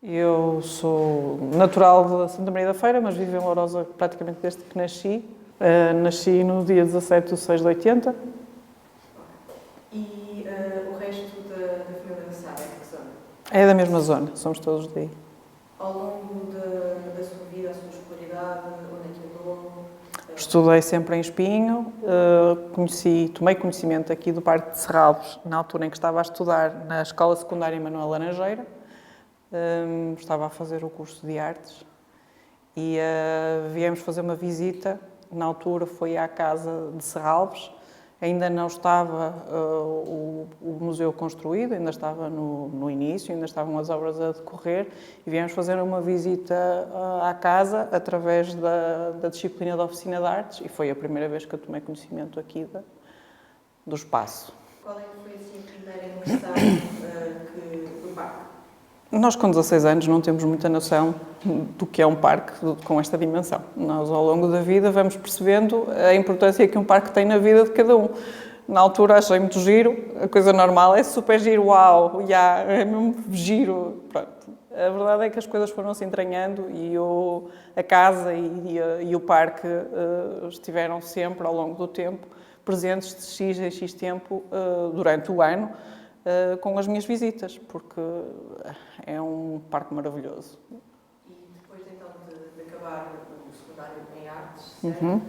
Eu sou natural de Santa Maria da Feira, mas vivo em Lourosa praticamente desde que nasci. Nasci no dia 17/6/80. E o resto da família da Sara, é de que zona? É da mesma zona, somos todos daí. Ao longo da sua vida, a sua escolaridade, onde é que andou? Estudei sempre em Espinho, tomei conhecimento aqui do Parque de Serralves, na altura em que estava a estudar na Escola Secundária Manuel Laranjeira. Estava a fazer o curso de artes e viemos fazer uma visita. Na altura foi à Casa de Serralves, ainda não estava o museu construído, ainda estava no início, ainda estavam as obras a decorrer e viemos fazer uma visita à casa através da disciplina da Oficina de Artes e foi a primeira vez que eu tomei conhecimento aqui do espaço. Qual é que foi assim, a primeira impressão do parque? Nós, com 16 anos, não temos muita noção do que é um parque com esta dimensão. Nós, ao longo da vida, vamos percebendo a importância que um parque tem na vida de cada um. Na altura, achei muito giro, a coisa normal é super giro, uau, é mesmo giro, pronto. A verdade é que as coisas foram se entranhando e a casa e o parque estiveram sempre, ao longo do tempo, presentes de X em X tempo durante o ano, com as minhas visitas, porque é um parque maravilhoso. E depois então de acabar o secundário em artes, certo?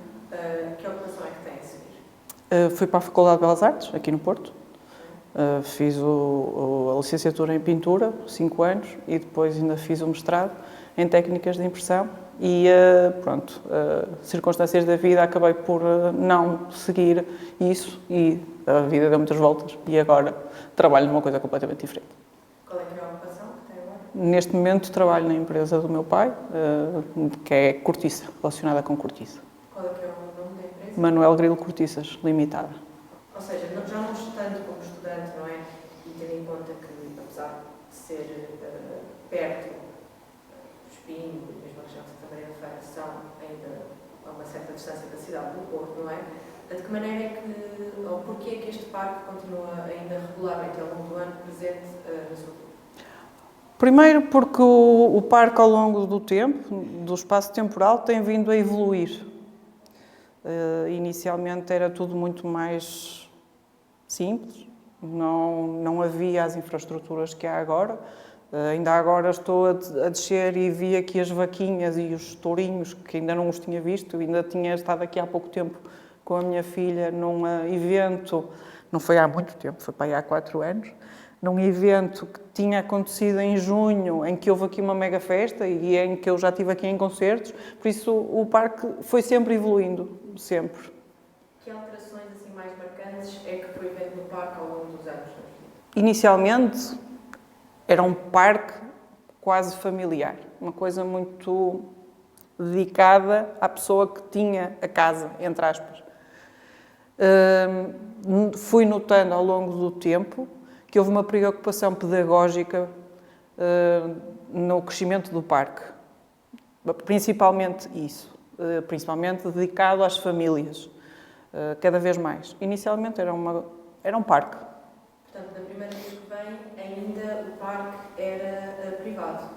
Que ocupação é que tem a seguir? Fui para a Faculdade de Belas Artes, aqui no Porto. Fiz a licenciatura em pintura, 5 anos, e depois ainda fiz o mestrado em técnicas de impressão. E pronto, circunstâncias da vida, acabei por não seguir isso e a vida deu muitas voltas e agora trabalho numa coisa completamente diferente. Qual é que é a ocupação que tem agora? Neste momento trabalho na empresa do meu pai, que é cortiça, relacionada com cortiça. Qual é que é o nome da empresa? Manuel Grilo Cortiças, Limitada. Ou seja, já não estando como estudante, não é? E tendo em conta que, apesar de ser perto, Espinho e mesmo a região de Santa Maria da Feira são ainda a uma certa distância da cidade do Porto, não é? De que maneira é que, ou porquê é que este parque continua ainda regularmente ao longo do ano presente na sua vida? Primeiro porque o parque, ao longo do tempo, do espaço temporal, tem vindo a evoluir. Inicialmente era tudo muito mais simples, não havia as infraestruturas que há agora. Ainda agora estou a descer e vi aqui as vaquinhas e os tourinhos, que ainda não os tinha visto, ainda tinha estado aqui há pouco tempo com a minha filha num evento, não foi há muito tempo, foi para aí há 4 anos, num evento que tinha acontecido em junho, em que houve aqui uma mega festa e em que eu já estive aqui em concertos, por isso o parque foi sempre evoluindo, sempre. Que alterações assim mais marcantes é que foi vendo no parque ao longo dos anos? Inicialmente era um parque quase familiar, uma coisa muito dedicada à pessoa que tinha a casa, entre aspas. Fui notando ao longo do tempo que houve uma preocupação pedagógica no crescimento do parque. Principalmente isso, principalmente dedicado às famílias, cada vez mais. Inicialmente era um parque. Portanto, da primeira vez que vem, ainda o parque era privado?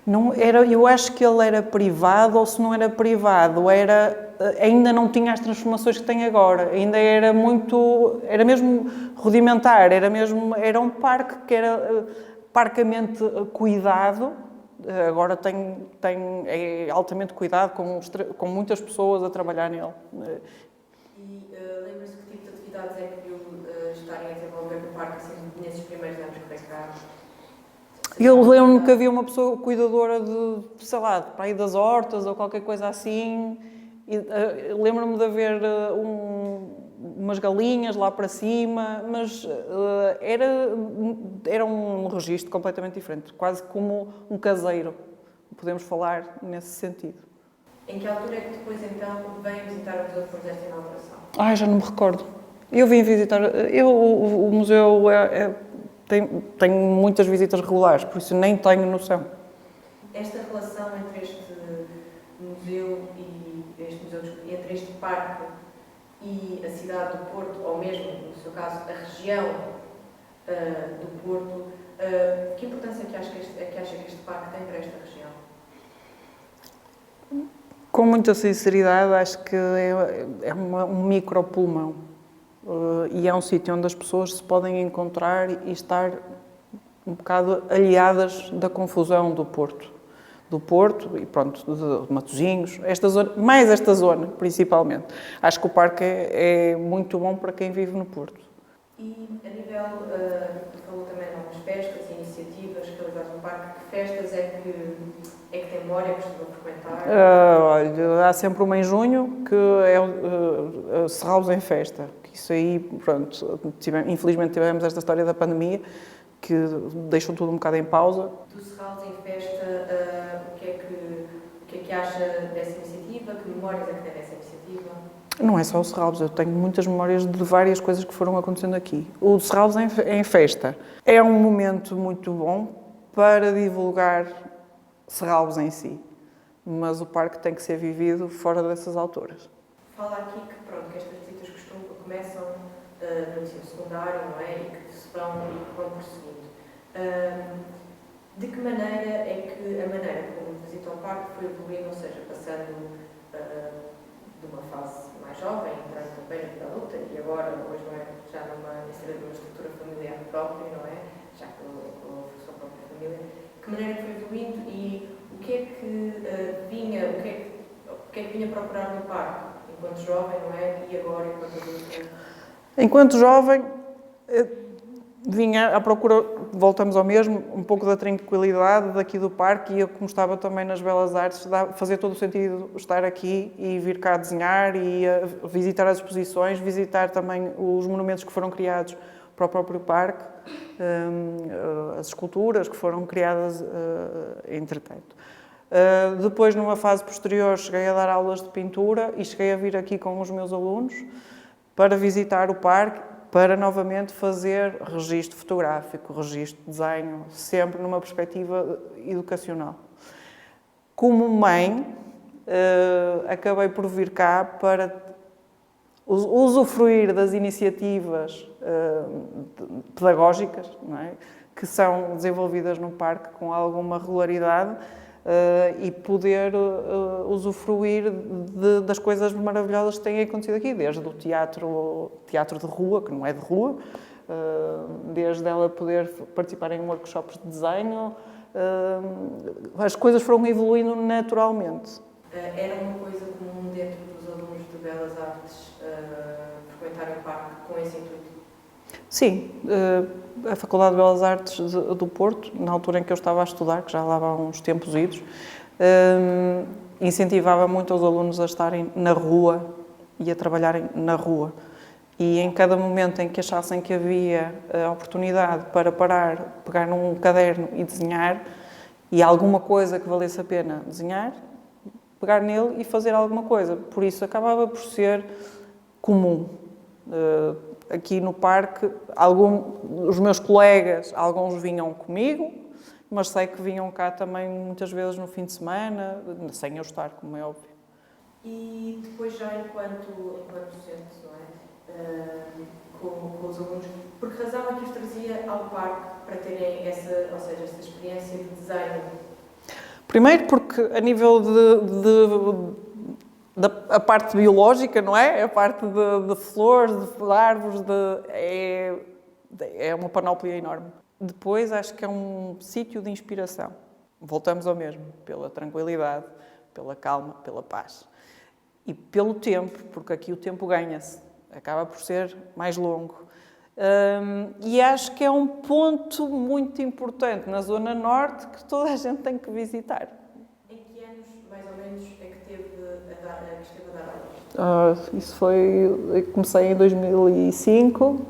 Não era, eu acho que ele era privado, ou se não era privado, ainda não tinha as transformações que tem agora, ainda era mesmo rudimentar, era um parque que era parcamente cuidado, agora é altamente cuidado, com muitas pessoas a trabalhar nele. E lembra-se que tipo de atividades é que viu estarem a desenvolver no parque assim, nesses primeiros anos que cá? Eu lembro-me que havia uma pessoa cuidadora sei lá, para aí das hortas ou qualquer coisa assim. Lembro-me de haver umas galinhas lá para cima, mas era um registro completamente diferente, quase como um caseiro, podemos falar nesse sentido. Em que altura é que depois então vem visitar o museu depois desta inauguração? Já não me recordo. Eu vim visitar, o museu tem muitas visitas regulares, por isso nem tenho noção. Esta relação entre este museu entre este parque e a cidade do Porto, ou mesmo, no seu caso, a região do Porto, Que importância é que acha que este parque tem para esta região? Com muita sinceridade, acho que é um micropulmão. E é um sítio onde as pessoas se podem encontrar e estar um bocado aliadas da confusão do Porto. Do Porto e pronto, de Matosinhos, mais esta zona, principalmente. Acho que o parque é muito bom para quem vive no Porto. E a nível, falou também de algumas festas e iniciativas realizadas no parque, que festas é que tem memória, que costuma frequentar? Olha, há sempre uma em junho, que é o Serralves em Festa. Isso aí, pronto, infelizmente tivemos esta história da pandemia, que deixou tudo um bocado em pausa. Do Serralves em Festa, o que é que acha dessa iniciativa? Que memórias é que tem dessa iniciativa? Não é só o Serralves, eu tenho muitas memórias de várias coisas que foram acontecendo aqui. O Serralves em Festa é um momento muito bom para divulgar Serralves em si, mas o parque tem que ser vivido fora dessas alturas. Fala aqui que estas visitas começam no ensino secundário, não é? E que se vão prosseguindo. De que maneira é que a maneira como visita o parque foi evoluindo, ou seja, passando de uma fase mais jovem, entrando também na vida adulta e agora, hoje não é, já numa estrutura familiar própria, não é? Já com a sua própria família. De que maneira foi evoluindo e o que é que vinha procurar no parque enquanto jovem, não é? E agora enquanto adulto? Enquanto jovem, vinha à procura, voltamos ao mesmo, um pouco da tranquilidade daqui do parque e eu, como estava também nas Belas Artes, fazia todo o sentido estar aqui e vir cá desenhar e visitar as exposições, visitar também os monumentos que foram criados para o próprio parque, as esculturas que foram criadas entretanto. Depois, numa fase posterior, cheguei a dar aulas de pintura e cheguei a vir aqui com os meus alunos para visitar o parque, para novamente fazer registro fotográfico, registro de desenho, sempre numa perspectiva educacional. Como mãe, acabei por vir cá para usufruir das iniciativas pedagógicas, não é? Que são desenvolvidas no parque com alguma regularidade e poder usufruir das coisas maravilhosas que têm acontecido aqui, desde o teatro de rua, que não é de rua, desde ela poder participar em workshops de desenho, as coisas foram evoluindo naturalmente. Era uma coisa comum dentro dos alunos de Belas Artes frequentarem o parque com esse intuito? Sim, a Faculdade de Belas Artes do Porto, na altura em que eu estava a estudar, que já lá há uns tempos idos, incentivava muito os alunos a estarem na rua e a trabalharem na rua. E em cada momento em que achassem que havia a oportunidade para parar, pegar num caderno e desenhar, e alguma coisa que valesse a pena desenhar, pegar nele e fazer alguma coisa. Por isso acabava por ser comum. Aqui no parque, os meus colegas, alguns vinham comigo, mas sei que vinham cá também muitas vezes no fim de semana, sem eu estar, como é óbvio. E depois já enquanto docente, não é? Com os alunos, por que razão é que os trazia ao parque para terem essa experiência de desenho? Primeiro porque a nível da parte biológica, não é? A parte de flores, de árvores, é uma panóplia enorme. Depois, acho que é um sítio de inspiração. Voltamos ao mesmo, pela tranquilidade, pela calma, pela paz. E pelo tempo, porque aqui o tempo ganha-se. Acaba por ser mais longo. E acho que é um ponto muito importante na Zona Norte que toda a gente tem que visitar. Em que anos, mais ou menos, é que esteve a dar aulas? Isso foi... Eu comecei em 2005,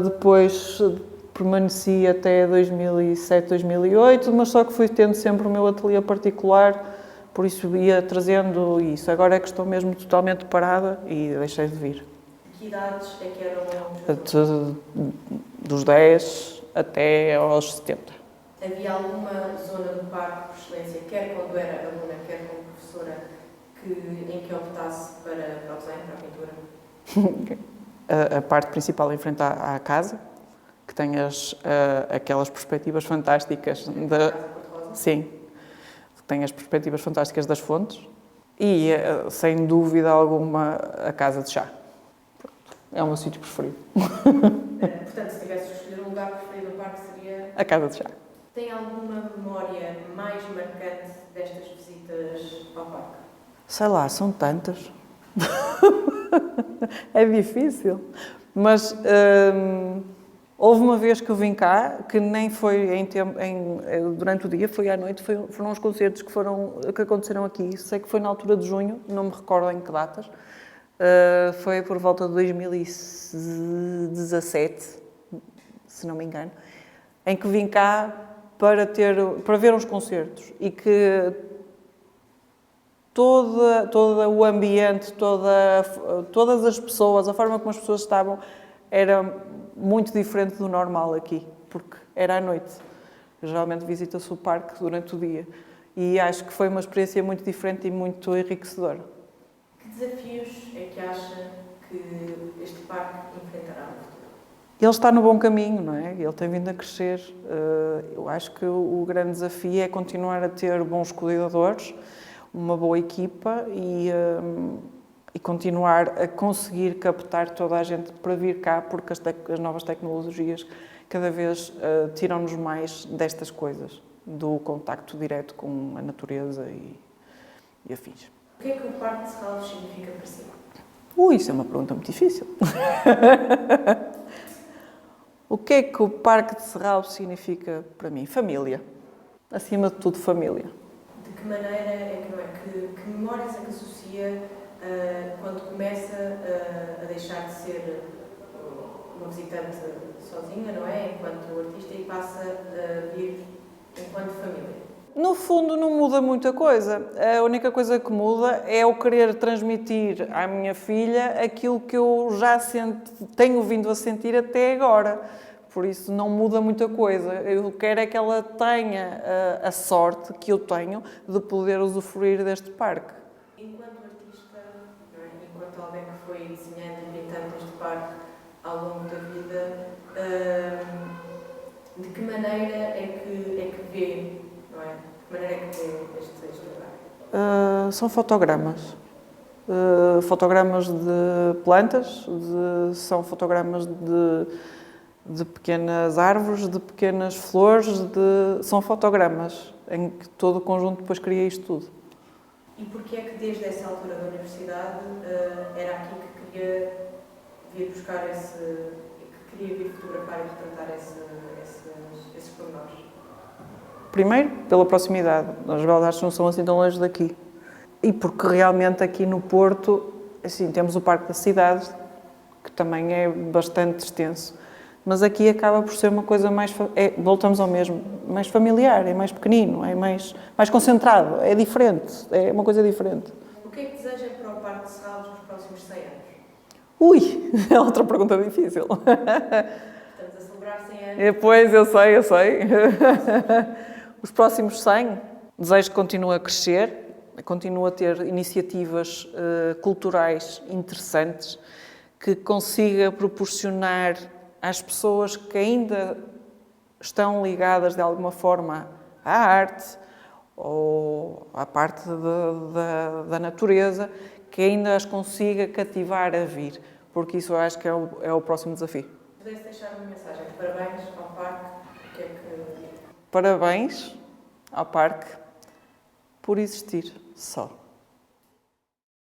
depois permaneci até 2007, 2008, mas só que fui tendo sempre o meu ateliê particular, por isso ia trazendo isso. Agora é que estou mesmo totalmente parada e deixei de vir. Que idades é que eram? Dos 10 até aos 70. Havia alguma zona do parque, por excelência, quer quando era aluna, quer como professora, em que optasse para o desenho, para a pintura? A parte principal em frente à casa, que tem aquelas perspectivas fantásticas Casa Cor-de-Rosa. Sim, que tem as perspectivas fantásticas das fontes e, sem dúvida alguma, a casa de chá. Pronto, é o meu sítio preferido. Portanto, se tivesse de escolher um lugar preferido no parque, seria... A casa de chá. Tem alguma memória mais marcante destas visitas ao parque? Sei lá, são tantas. É difícil. Mas houve uma vez que eu vim cá, que nem foi durante o dia, foi à noite, foram os concertos que aconteceram aqui. Sei que foi na altura de junho, não me recordo em que datas. Foi por volta de 2017, se não me engano, em que vim cá para ver uns concertos e que todo o ambiente, todas as pessoas, a forma como as pessoas estavam, era muito diferente do normal aqui, porque era à noite. Geralmente visita-se o parque durante o dia e acho que foi uma experiência muito diferente e muito enriquecedora. Que desafios é que acha que este parque enfrentará no futuro? Ele está no bom caminho, não é? Ele tem vindo a crescer. Eu acho que o grande desafio é continuar a ter bons cuidadores, uma boa equipa e continuar a conseguir captar toda a gente para vir cá, porque as novas tecnologias cada vez tiram-nos mais destas coisas, do contacto direto com a natureza e afins. O que é que o Parque de Serralves significa para si? Isso é uma pergunta muito difícil. O que é que o Parque de Serralves significa para mim? Família. Acima de tudo, família. De que maneira é que, não é? Que memórias é que associa quando começa a deixar de ser uma visitante sozinha, não é? Enquanto artista e passa a vir enquanto família? No fundo, não muda muita coisa. A única coisa que muda é eu querer transmitir à minha filha aquilo que eu já tenho vindo a sentir até agora. Por isso, não muda muita coisa. Eu quero é que ela tenha a sorte que eu tenho de poder usufruir deste parque. Enquanto artista, não é? Enquanto alguém que foi desenhando e pintando este parque ao longo da vida, de que maneira é que vê, não é? De que maneira é que vê este lugar? São fotogramas. Fotogramas de plantas, são fotogramas de pequenas árvores, de pequenas flores, são fotogramas em que todo o conjunto depois cria isto tudo. E porquê é que desde essa altura da universidade era aqui que queria vir buscar que queria vir fotografar e retratar esses pormenores? Primeiro, pela proximidade. As Belas Artes não são assim tão longe daqui. E porque realmente aqui no Porto, assim, temos o Parque da Cidade, que também é bastante extenso. Mas aqui acaba por ser uma coisa mais... voltamos ao mesmo. Mais familiar, é mais pequenino, é mais concentrado, é diferente. É uma coisa diferente. O que é que deseja para o Parque de Serralves nos próximos 100 anos? É outra pergunta difícil. Estamos a celebrar 100 anos. Pois, eu sei. Os próximos 100, desejo que continue a crescer, continue a ter iniciativas culturais interessantes, que consiga proporcionar às pessoas que ainda estão ligadas de alguma forma à arte ou à parte da natureza, que ainda as consiga cativar a vir, porque isso eu acho que é o próximo desafio. Se pudesse deixar uma mensagem de parabéns ao parque, o que é que... Parabéns ao parque por existir só.